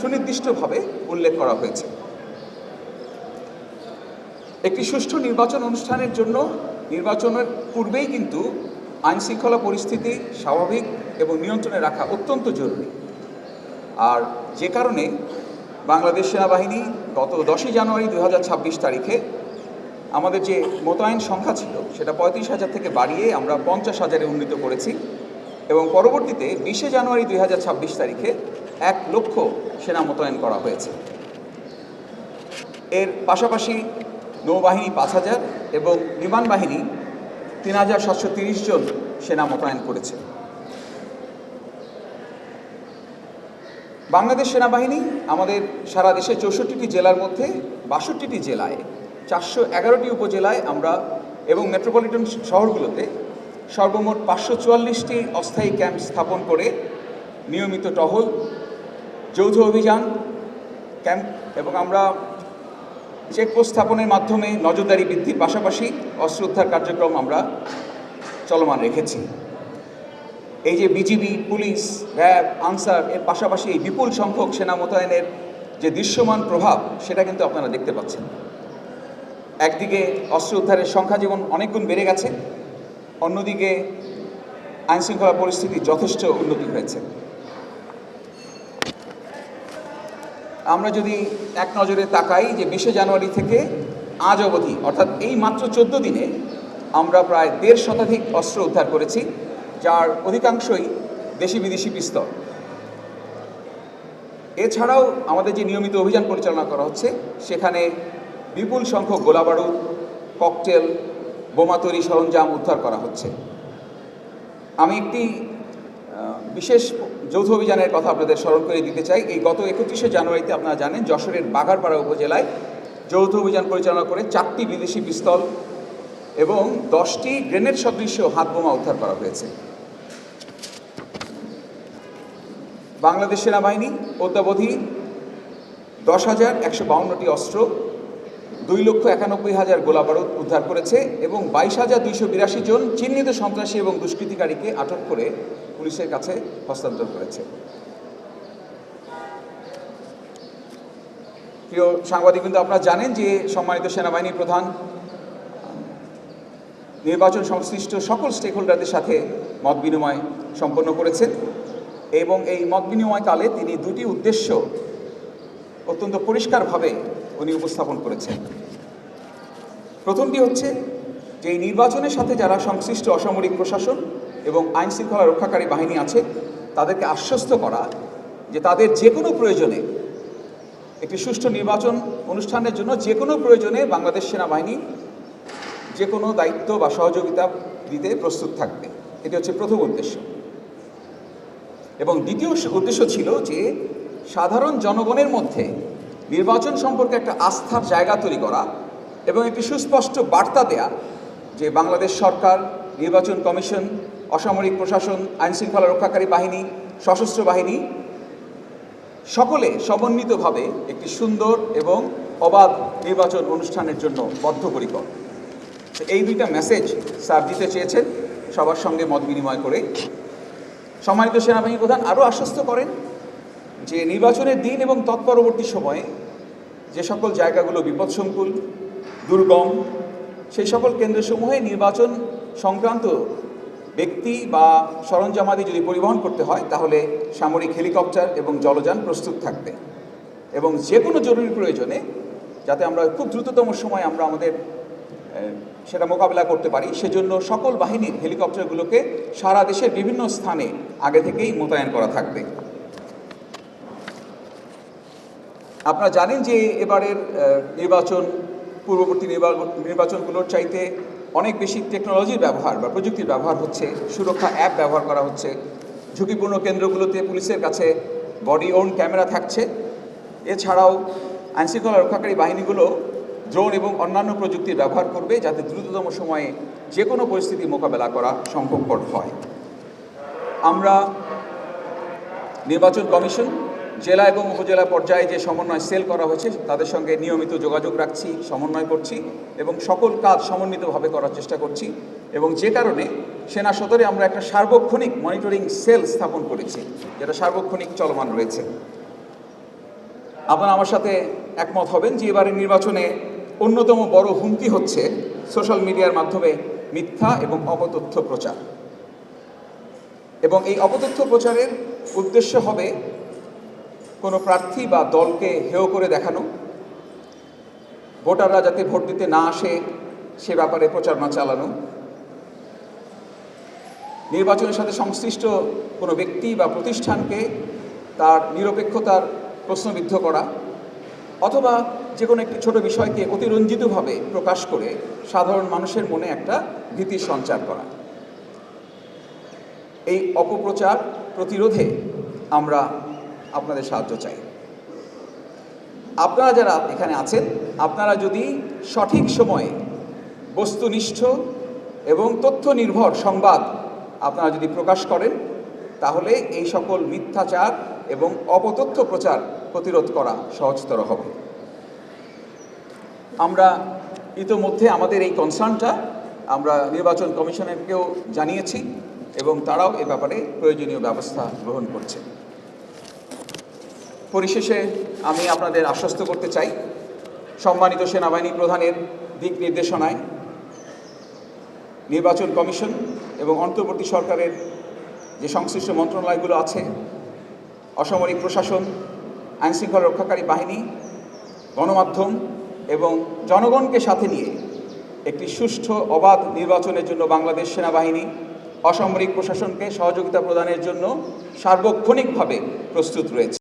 সুনির্দিষ্টভাবে উল্লেখ করা হয়েছে। একটি সুষ্ঠু নির্বাচন অনুষ্ঠানের জন্য নির্বাচনের পূর্বেই কিন্তু আইনশৃঙ্খলা পরিস্থিতি স্বাভাবিক এবং নিয়ন্ত্রণে রাখা অত্যন্ত জরুরি। আর যে কারণে বাংলাদেশ সেনাবাহিনী গত 10ই জানুয়ারি 2026 তারিখে আমাদের যে মোতায়েন সংখ্যা ছিল সেটা 35,000 থেকে বাড়িয়ে আমরা 50,000-এ উন্নীত করেছি এবং পরবর্তীতে 20শে জানুয়ারি 2026 তারিখে 1 লক্ষ সেনা মোতায়েন করা হয়েছে। এর পাশাপাশি নৌবাহিনী 5,000 এবং বিমান বাহিনী 3,730 জন সেনা মোতায়েন করেছে। বাংলাদেশ সেনাবাহিনী আমাদের সারা দেশে 64টি জেলার মধ্যে 62টি জেলায় 411টি উপজেলায় আমরা এবং মেট্রোপলিটন শহরগুলোতে সর্বমোট 544টি অস্থায়ী ক্যাম্প স্থাপন করে নিয়মিত টহল, যৌথ অভিযান ক্যাম্প এবং আমরা চেকপোস্ট স্থাপনের মাধ্যমে নজরদারি বৃদ্ধির পাশাপাশি অস্ত্র উদ্ধার কার্যক্রম আমরা চলমান রেখেছি। এই যে বিজিবি, পুলিশ, র্যাব, আনসার এর পাশাপাশি এই বিপুল সংখ্যক সেনা মোতায়েনের যে দৃশ্যমান প্রভাব সেটা কিন্তু আপনারা দেখতে পাচ্ছেন। একদিকে অস্ত্র উদ্ধারের সংখ্যা যেমন অনেক গুণ বেড়ে গেছে, অন্যদিকে আইনশৃঙ্খলা পরিস্থিতি যথেষ্ট উন্নতি হয়েছে। আমরা যদি এক নজরে তাকাই যে 20শে জানুয়ারি থেকে আজ অবধি অর্থাৎ এই মাত্র 14 দিনে আমরা প্রায় 1.5 শতাধিক অস্ত্র উদ্ধার করেছি, যার অধিকাংশই দেশি বিদেশি পিস্তল। এছাড়াও আমাদের যে নিয়মিত অভিযান পরিচালনা করা হচ্ছে সেখানে বিপুল সংখ্যক গোলাবারুদ, ককটেল, বোমা তৈরি সরঞ্জাম উদ্ধার করা হচ্ছে। আমি একটি বিশেষ যৌথ অভিযানের কথা আপনাদের স্মরণ করে দিতে চাই। এই গত 31শে জানুয়ারিতে আপনারা জানেন যশোরের বাগারপাড়া উপজেলায় যৌথ অভিযান পরিচালনা করে 4টি বিদেশি পিস্তল এবং 10টি গ্রেনেড সদৃশ হাত বোমা উদ্ধার করা হয়েছে। বাংলাদেশ সেনাবাহিনী অদ্যাবধি 10,152টি অস্ত্র, 2,91,000 গোলাবারুদ উদ্ধার করেছে এবং 22,282 জন চিহ্নিত সন্ত্রাসী এবং দুষ্কৃতিকারীকে আটক করে পুলিশের কাছে হস্তান্তর করেছে। প্রিয় সাংবাদিকবৃন্দ, আপনারা জানেন যে সম্মানিত সেনাবাহিনী প্রধান নির্বাচন সংশ্লিষ্ট সকল স্টেক হোল্ডারদের সাথে মত বিনিময় সম্পন্ন করেছেন এবং এই মত বিনিময়কালে তিনি 2টি উদ্দেশ্য অত্যন্ত পরিষ্কারভাবে উনি উপস্থাপন করেছেন। প্রথমটি হচ্ছে যে এই নির্বাচনের সাথে যারা সংশ্লিষ্ট অসামরিক প্রশাসন এবং আইন শৃঙ্খলা রক্ষাকারী বাহিনী আছে তাদেরকে আশ্বস্ত করা যে তাদের যে কোনো প্রয়োজনে একটি সুষ্ঠু নির্বাচন অনুষ্ঠানের জন্য যে কোনো প্রয়োজনে বাংলাদেশ সেনাবাহিনী যে কোনো দায়িত্ব বা সহযোগিতা দিতে প্রস্তুত থাকবে। এটি হচ্ছে প্রথম উদ্দেশ্য। এবং দ্বিতীয় উদ্দেশ্য ছিল যে সাধারণ জনগণের মধ্যে নির্বাচন সম্পর্কে একটা আস্থার জায়গা তৈরি করা এবং একটি সুস্পষ্ট বার্তা দেয়া যে বাংলাদেশ সরকার, নির্বাচন কমিশন, অসামরিক প্রশাসন, আইনশৃঙ্খলা রক্ষাকারী বাহিনী, সশস্ত্র বাহিনী সকলে সমন্বিতভাবে একটি সুন্দর এবং অবাধ নির্বাচন অনুষ্ঠানের জন্য বদ্ধপরিকর। এই দুইটা মেসেজ স্যার দিতে চেয়েছেন সবার সঙ্গে মত বিনিময় করে। সম্মানিত সেনাবাহিনী প্রধান আরও আশ্বস্ত করেন যে নির্বাচনের দিন এবং তৎপরবর্তী সময়ে যে সকল জায়গাগুলো বিপদসংকুল, দুর্গম, সেই সকল কেন্দ্রসমূহে নির্বাচন সংক্রান্ত ব্যক্তি বা সরঞ্জামাদি যদি পরিবহন করতে হয় তাহলে সামরিক হেলিকপ্টার এবং জলযান প্রস্তুত থাকবে এবং যে কোনো জরুরি প্রয়োজনে যাতে আমরা খুব দ্রুততম সময় আমরা আমাদের সেটা মোকাবিলা করতে পারি সেজন্য সকল বাহিনীর হেলিকপ্টারগুলোকে সারা দেশের বিভিন্ন স্থানে আগে থেকেই মোতায়েন করা থাকবে। আপনারা জানেন যে এবারের নির্বাচন পূর্ববর্তী নির্বাচনগুলোর চাইতে অনেক বেশি টেকনোলজির ব্যবহার বা প্রযুক্তির ব্যবহার হচ্ছে, সুরক্ষা অ্যাপ ব্যবহার করা হচ্ছে, ঝুঁকিপূর্ণ কেন্দ্রগুলোতে পুলিশের কাছে বডি ওন ক্যামেরা থাকছে। এছাড়াও আইনশৃঙ্খলা রক্ষাকারী বাহিনীগুলো ড্রোন এবং অন্যান্য প্রযুক্তির ব্যবহার করবে যাতে দ্রুততম সময়ে যে কোনো পরিস্থিতি মোকাবেলা করা সম্ভবপর হয়। আমরা নির্বাচন কমিশন, জেলা এবং উপজেলা পর্যায়ে যে সমন্বয় সেল করা হয়েছে তাদের সঙ্গে নিয়মিত যোগাযোগ রাখছি, সমন্বয় করছি এবং সকল কাজ সমন্বিতভাবে করার চেষ্টা করছি এবং যে কারণে সেনা সদরে আমরা একটা সার্বক্ষণিক মনিটরিং সেল স্থাপন করেছি যেটা সার্বক্ষণিক চলমান রয়েছে। আপনারা আমার সাথে একমত হবেন যে এবারের নির্বাচনে অন্যতম বড় হুমকি হচ্ছে সোশ্যাল মিডিয়ার মাধ্যমে মিথ্যা এবং অপতথ্য প্রচার। এবং এই অপতথ্য প্রচারের উদ্দেশ্য হবে কোনো প্রার্থী বা দলকে হেয় করে দেখানো, ভোটাররা যাতে ভোট দিতে না আসে সে ব্যাপারে প্রচারণা চালানো, নির্বাচনের সাথে সংশ্লিষ্ট কোনো ব্যক্তি বা প্রতিষ্ঠানকে তার নিরপেক্ষতার প্রশ্নবিদ্ধ করা, অথবা যে কোনো একটি ছোট বিষয়কে অতিরঞ্জিতভাবে প্রকাশ করে সাধারণ মানুষের মনে একটা ভীতির সঞ্চার করা। এই অপপ্রচার প্রতিরোধে আমরা আপনাদের সাহায্য চাই। আপনারা যারা এখানে আছেন, আপনারা যদি সঠিক সময়ে বস্তুনিষ্ঠ এবং তথ্য নির্ভর সংবাদ আপনারা যদি প্রকাশ করেন, তাহলে এই সকল মিথ্যাচার এবং অপতথ্য প্রচার প্রতিরোধ করা সহজতর হবে। আমরা ইতোমধ্যে আমাদের এই কনসার্নটা আমরা নির্বাচন কমিশনারকেও জানিয়েছি এবং তারাও এ ব্যাপারে প্রয়োজনীয় ব্যবস্থা গ্রহণ করছে। পরিশেষে আমি আপনাদের আশ্বস্ত করতে চাই, সম্মানিত সেনাবাহিনী প্রধানের দিক নির্দেশনায় নির্বাচন কমিশন এবং অন্তর্বর্তী সরকারের যে সংশ্লিষ্ট মন্ত্রণালয়গুলো আছে, অসামরিক প্রশাসন, আইনশৃঙ্খলা রক্ষাকারী বাহিনী, গণমাধ্যম এবং জনগণকে সাথে নিয়ে একটি সুষ্ঠু অবাধ নির্বাচনের জন্য বাংলাদেশ সেনাবাহিনী অসামরিক প্রশাসনকে সহযোগিতা প্রদানের জন্য সার্বক্ষণিকভাবে প্রস্তুত রয়েছে।